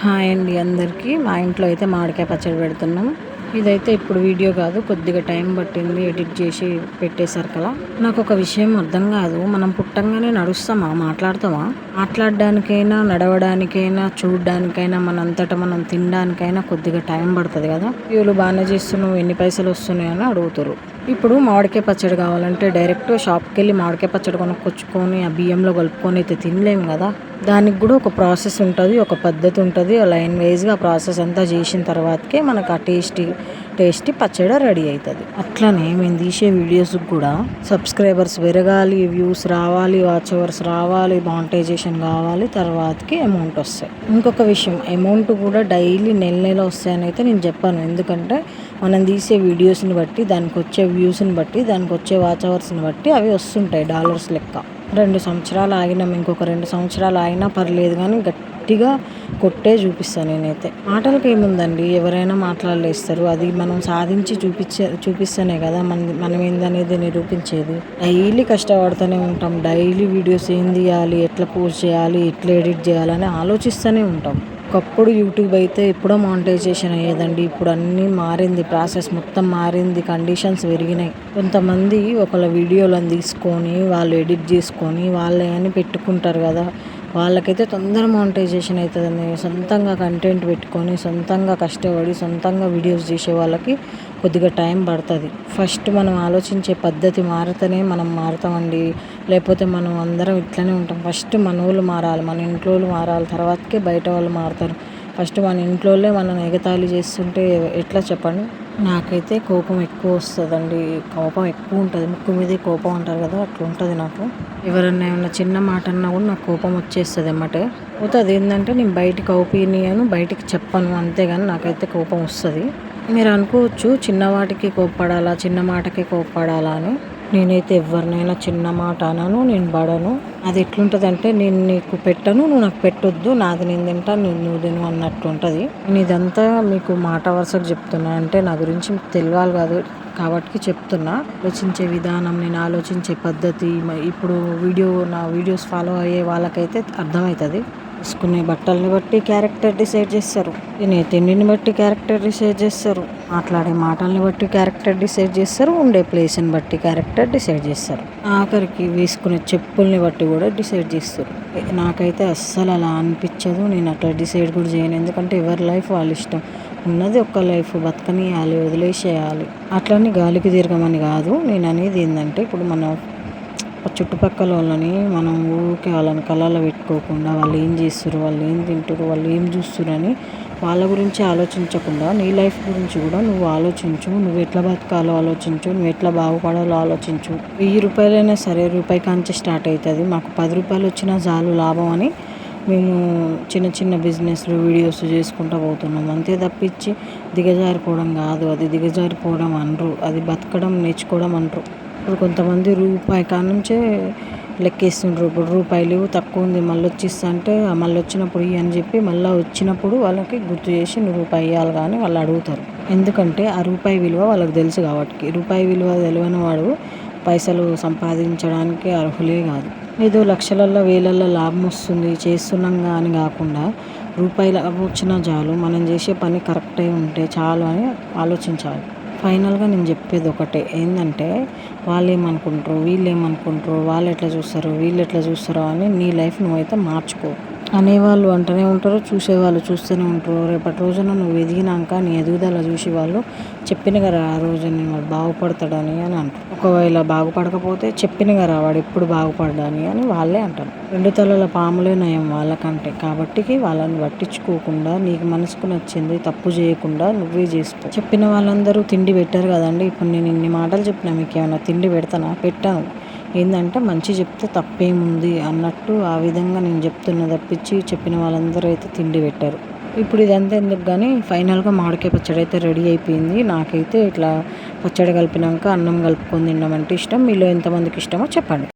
Hi అండి అందరికీ. మా ఇంట్లో అయితే మామిడికాయ పచ్చడి పెడుతున్నాం. ఇదైతే ఇప్పుడు వీడియో కాదు, కొద్దిగా టైం పట్టింది ఎడిట్ చేసి పెట్టేసరికలా. నాకు ఒక విషయం అర్థం కాదు, మనం పుట్టంగానే నడుస్తామా, మాట్లాడతామా? మాట్లాడడానికైనా, నడవడానికైనా, చూడడానికైనా, మనంతటా మనం తినడానికైనా కొద్దిగా టైం పడుతుంది కదా. వీళ్ళు బాగానే చేస్తున్నావు, ఎన్ని పైసలు వస్తున్నాయని అడుగుతారు. ఇప్పుడు మామిడికాయ పచ్చడి కావాలంటే డైరెక్ట్ షాప్కి వెళ్ళి మామిడికాయ పచ్చడి కొనుక్కొచ్చుకొని ఆ బియ్యంలో కలుపుకొని అయితే తినలేము కదా. దానికి కూడా ఒక ప్రాసెస్ ఉంటుంది, ఒక పద్ధతి ఉంటుంది. లైన్ వైజ్గా ఆ ప్రాసెస్ అంతా చేసిన తర్వాతకే మనకు ఆ టేస్టీ పచ్చడి రెడీ అవుతుంది. అట్లనే మేము తీసే వీడియోస్కి కూడా సబ్స్క్రైబర్స్ పెరగాలి, వ్యూస్ రావాలి, వాచ్ అవర్స్ రావాలి, మానిటైజేషన్ కావాలి, తర్వాతకి అమౌంట్ వస్తాయి. ఇంకొక విషయం, అమౌంట్ కూడా డైలీ నెల వస్తాయని అయితే నేను చెప్పాను. ఎందుకంటే మనం తీసే వీడియోస్ని బట్టి, దానికి వచ్చే వ్యూస్ని బట్టి, దానికి వచ్చే వాచ్ అవర్స్ని బట్టి అవి వస్తుంటాయి డాలర్స్ లెక్క. 2 సంవత్సరాలు ఆగినాం, ఇంకొక 2 సంవత్సరాలు ఆగినా పర్లేదు కానీ గట్టిగా కొట్టే చూపిస్తాను నేనైతే. మాటలకు ఏముందండి, ఎవరైనా మాట్లాడలేస్తారు. అది మనం సాధించి చూపిస్తేనే కదా మనం ఏందనేది నిరూపించేది. డైలీ కష్టపడుతూనే ఉంటాం. డైలీ వీడియోస్ ఏం తీయాలి, ఎట్లా పోస్ట్ చేయాలి, ఎట్లా ఎడిట్ చేయాలని ఆలోచిస్తూనే ఉంటాం. ఒకప్పుడు యూట్యూబ్ అయితే ఎప్పుడో మానిటైజేషన్ అయ్యేదండి. ఇప్పుడు అన్నీ మారింది, ప్రాసెస్ మొత్తం మారింది, కండిషన్స్ పెరిగినాయి. కొంతమంది ఒకళ్ళ వీడియోలను తీసుకొని వాళ్ళు ఎడిట్ చేసుకొని వాళ్ళే అని పెట్టుకుంటారు కదా, వాళ్ళకైతే తొందర మానిటైజేషన్ అవుతుందని సొంతంగా కంటెంట్ పెట్టుకొని సొంతంగా కష్టపడి సొంతంగా వీడియోస్ చేసే వాళ్ళకి కొద్దిగా టైం పడుతుంది. ఫస్ట్ మనం ఆలోచించే పద్ధతి మారితేనే మనం మారుతామండి. లేకపోతే మనం అందరం ఇట్లనే ఉంటాం. ఫస్ట్ మన వాళ్ళు మారాలి, మన ఇంట్లో వాళ్ళు మారాలి, తర్వాతకే బయట వాళ్ళు మారుతారు. ఫస్ట్ మన ఇంట్లోనే మనం ఎగతాళి చేస్తుంటే ఎట్లా చెప్పండి. నాకైతే కోపం ఎక్కువ వస్తుందండి. కోపం ఎక్కువ ఉంటుంది, ముక్కు మీదే కోపం అంటారు కదా, అట్లా ఉంటుంది నాకు. ఎవరన్నా ఏమన్నా చిన్న మాట అన్నా కూడా నాకు కోపం వచ్చేస్తుంది అన్నమాట. పోతే అదేంటంటే నేను బయటికి ఒపీనియన్ బయటికి చెప్పను, అంతేగాని నాకైతే కోపం వస్తుంది. మీరు అనుకోవచ్చు చిన్న వాటికి కోప్పడాలా, చిన్న మాటకి కోప్పడాలా అని. నేనైతే ఎవరినైనా చిన్న మాట అనను, నేను పడను. అది ఎట్లుంటుంది అంటే, నేను నీకు పెట్టను, నువ్వు నాకు పెట్టొద్దు, నాది నేను తింటా, నువ్వు తిను అన్నట్టు ఉంటుంది. నేను ఇదంతా మీకు మాట వరుసకు చెప్తున్నా అంటే నా గురించి మీకు తెలియాలి కాదు కాబట్టి చెప్తున్నా. ఆలోచించే విధానం, నేను ఆలోచించే పద్ధతి ఇప్పుడు నా వీడియోస్ ఫాలో అయ్యే వాళ్ళకైతే అర్థమవుతుంది. వేసుకునే బట్టల్ని బట్టి క్యారెక్టర్ డిసైడ్ చేస్తారు, తినే తిండిని బట్టి క్యారెక్టర్ డిసైడ్ చేస్తారు, మాట్లాడే మాటల్ని బట్టి క్యారెక్టర్ డిసైడ్ చేస్తారు, ఉండే ప్లేస్ని బట్టి క్యారెక్టర్ డిసైడ్ చేస్తారు, ఆఖరికి వేసుకునే చెప్పుల్ని బట్టి కూడా డిసైడ్ చేస్తారు. నాకైతే అస్సలు అలా అనిపించదు, నేను అట్లా డిసైడ్ కూడా చేయను. ఎందుకంటే ఎవరి లైఫ్ వాళ్ళ ఇష్టం. ఉన్నది ఒక్క లైఫ్, బతకనియాలి, వదిలేసేయాలి. అట్లని గాలికి తిరగమని కాదు నేను అనేది. ఏంటంటే ఇప్పుడు మన చుట్టుపక్కల వాళ్ళని మనం ఊరికే వాళ్ళని కళ్ళలో పెట్టుకోకుండా, వాళ్ళు ఏం చేస్తారు, వాళ్ళు ఏం తింటారు, వాళ్ళు ఏం చూస్తారు అని వాళ్ళ గురించి ఆలోచించకుండా నీ లైఫ్ గురించి కూడా నువ్వు ఆలోచించు. నువ్వు ఎట్లా బతకాలో ఆలోచించు, నువ్వు ఎట్లా బాగుపడాలో ఆలోచించు. 1000 రూపాయలైనా సరే రూపాయి కాంచి స్టార్ట్ అవుతుంది. మాకు 10 రూపాయలు వచ్చినా చాలు లాభం అని మేము చిన్న చిన్న బిజినెస్లు వీడియోస్ చేసుకుంటూ పోతున్నాం. అంతే తప్పించి దిగజారిపోవడం కాదు. అది దిగజారిపోవడం అనరు, అది బతకడం నేర్చుకోవడం అనరు. ఇప్పుడు కొంతమంది రూపాయి కానుంచే లెక్కేస్తుండ్రు. ఇప్పుడు రూపాయలు తక్కువ ఉంది, మళ్ళీ వచ్చిస్తా అంటే మళ్ళీ వచ్చినప్పుడు ఇవి అని చెప్పి మళ్ళీ వచ్చినప్పుడు వాళ్ళకి గుర్తు చేసి నువ్వు రూపాయి ఇవ్వాలి కానీ వాళ్ళు అడుగుతారు. ఎందుకంటే ఆ రూపాయి విలువ వాళ్ళకి తెలుసు కాబట్టి. రూపాయి విలువ తెలియని వాడు పైసలు సంపాదించడానికి అర్హులే కాదు. ఏదో లక్షలల్లో వేలల్లో లాభం వస్తుంది చేస్తున్నాం అని కాకుండా రూపాయి లాభం వచ్చినా చాలు, మనం చేసే పని కరెక్ట్ అయి ఉంటే చాలు అని ఆలోచించాలి. ఫైనల్గా నేను చెప్పేది ఒకటే, ఏంటంటే వాళ్ళు ఏమనుకుంటారు, వీళ్ళు ఏమనుకుంటారు, వాళ్ళు ఎట్లా చూస్తారు, వీళ్ళు ఎట్లా చూస్తారో అని నీ లైఫ్ నువ్వైతే మార్చుకో. అనేవాళ్ళు అంటూనే ఉంటారు, చూసేవాళ్ళు చూస్తూనే ఉంటారు. రేపటి రోజున నువ్వు ఎదిగినాక నీ ఎదుగుదల చూసి వాళ్ళు చెప్పిన కదా ఆ రోజు నేను వాడు బాగుపడతాడని అని అంటారు. ఒకవేళ బాగుపడకపోతే చెప్పిన కదా వాడు ఎప్పుడు బాగుపడ్డాని అని వాళ్ళే అంటారు. 2 తలల పాములే నయం వాళ్ళకంటే. కాబట్టి వాళ్ళని పట్టించుకోకుండా నీకు మనసుకు నచ్చింది తప్పు చేయకుండా నువ్వే చేసుకో. చెప్పిన వాళ్ళందరూ తిండి పెట్టారు కదండి. ఇప్పుడు నేను ఇన్ని మాటలు చెప్పినా మీకు ఏమైనా తిండి పెడతానా? పెట్టాను. ఏంటంటే మంచి చెప్తే తప్పేముంది అన్నట్టు ఆ విధంగా నేను చెప్తున్నా తప్పించి చెప్పిన వాళ్ళందరూ అయితే తిండి పెట్టారు. ఇప్పుడు ఇదంతా ఎందుకు కానీ ఫైనల్గా మామిడికాయ పచ్చడి అయితే రెడీ అయిపోయింది. నాకైతే ఇట్లా పచ్చడి కలిపినాక అన్నం కలుపుకొని తినడం అంటే ఇష్టం. మీలో ఎంతమందికి ఇష్టమో చెప్పండి.